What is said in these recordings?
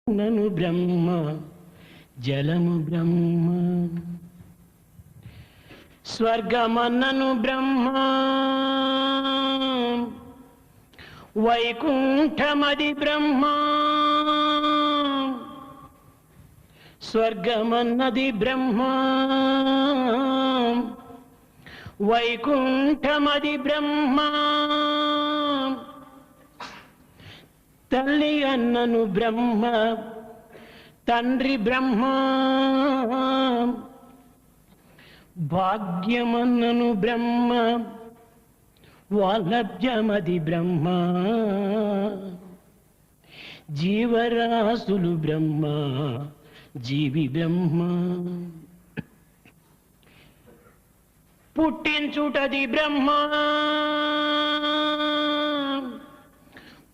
నను బ్రహ్మ జలము బ్రహ్మ స్వర్గమన్నను బ్రహ్మ వైకుంఠమది బ్రహ్మ స్వర్గమన్నది బ్రహ్మ వైకుంఠమది బ్రహ్మ తల్లి అన్నను బ్రహ్మ తండ్రి బ్రహ్మ భాగ్యమన్నను బ్రహ్మ వాలభ్యమది బ్రహ్మ జీవరాశులు బ్రహ్మ జీవి బ్రహ్మ పుట్టించుటది బ్రహ్మ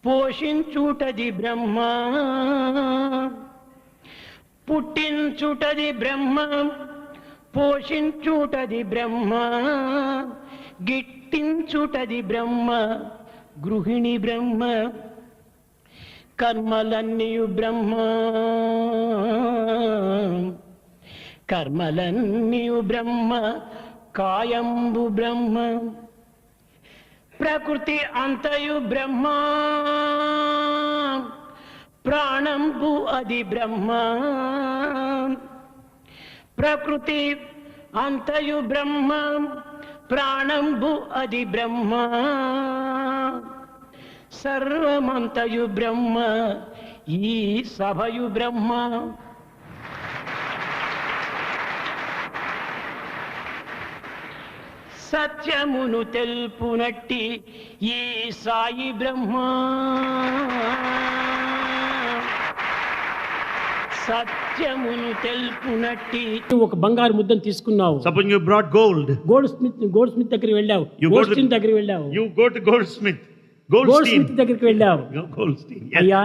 పోషించుటది బ్రహ్మ పుట్టించుటది బ్రహ్మ పోషించుటది బ్రహ్మ గిట్టించుటది బ్రహ్మ గృహిణి బ్రహ్మ కర్మలన్నీయు బ్రహ్మ కర్మలన్నీయు బ్రహ్మ కాయంబు బ్రహ్మ ప్రకృతి అంతయు బ్రహ్మ ప్రాణంబు అది బ్రహ్మ ప్రకృతి అంతయు బ్రహ్మ ప్రాణంబు అది బ్రహ్మ సర్వమంతయు బ్రహ్మ ఈ సభయు బ్రహ్మ సత్యమును తెలుపునట్టి ఈ సాయి బ్రహ్మ సత్యమును తెలుపునట్టి ఒక బంగారు ముద్దను తీసుకున్నావు. Suppose you brought gold. Gold Smith దగ్గరికి వెళ్ళావు. గోల్డ్స్మిత్ దగ్గరికి వెళ్ళావు. You go to goldsmith. గోల్డ్స్మిత్ దగ్గరికి వెళ్ళావు. Goldstein. Yes. అయ్యా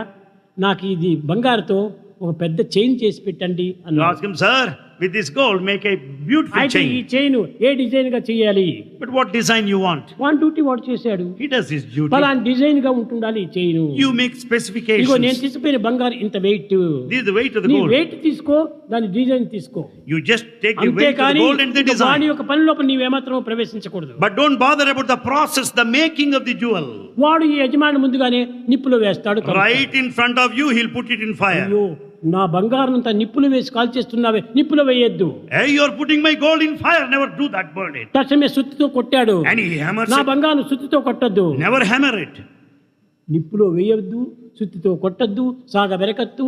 నాకు ఇది బంగారుతో ఒక పెద్ద చైన్ చేసి పెట్టండి You అన్నాడు. ask him, sir, with this gold, make a beautiful అయితే ఈ chain. చైన్ ఏ డిజైన్ గా చేయాలి? But what design you want? వాన్ డ్యూటీ వాడు చేశాడు. He does his duty. పలానా డిజైన్ గా ఉంటుండాలి ఈ చైన్. You make ఇగో నేను specifications. తీసుకుపోయిన బంగారు ఇంత weight. This is the weight of the నీ gold. వెయిట్ తీసుకో, దాని డిజైన్ తీసుకో. You just take the weight of the అంతేకాని gold and the వాని design. యొక్క పని లోపల నీవేమాత్రం ప్రవేశించకూడదు. But don't bother about the process, the making of the jewel. వాడు ఈ యజమాని ముందుగానే నిప్పులో వేస్తాడు. Right in front of you, he'll put it in fire. అయ్యో నా బంగారం అంతా నిప్పులు వేసి కాల్చేస్తున్నావే, నిప్పులో వేయొద్దు. Hey, you're putting my gold in fire. Never do that, burn it. తక్షణమే సుత్తితో కొట్టాడు. And he hammers నా it. బంగారం సుత్తితో కొట్టద్దు, Never hammer it. నిప్పులో వేయొద్దు, సుత్తితో కొట్టద్దు, సాగ వెరకద్దు,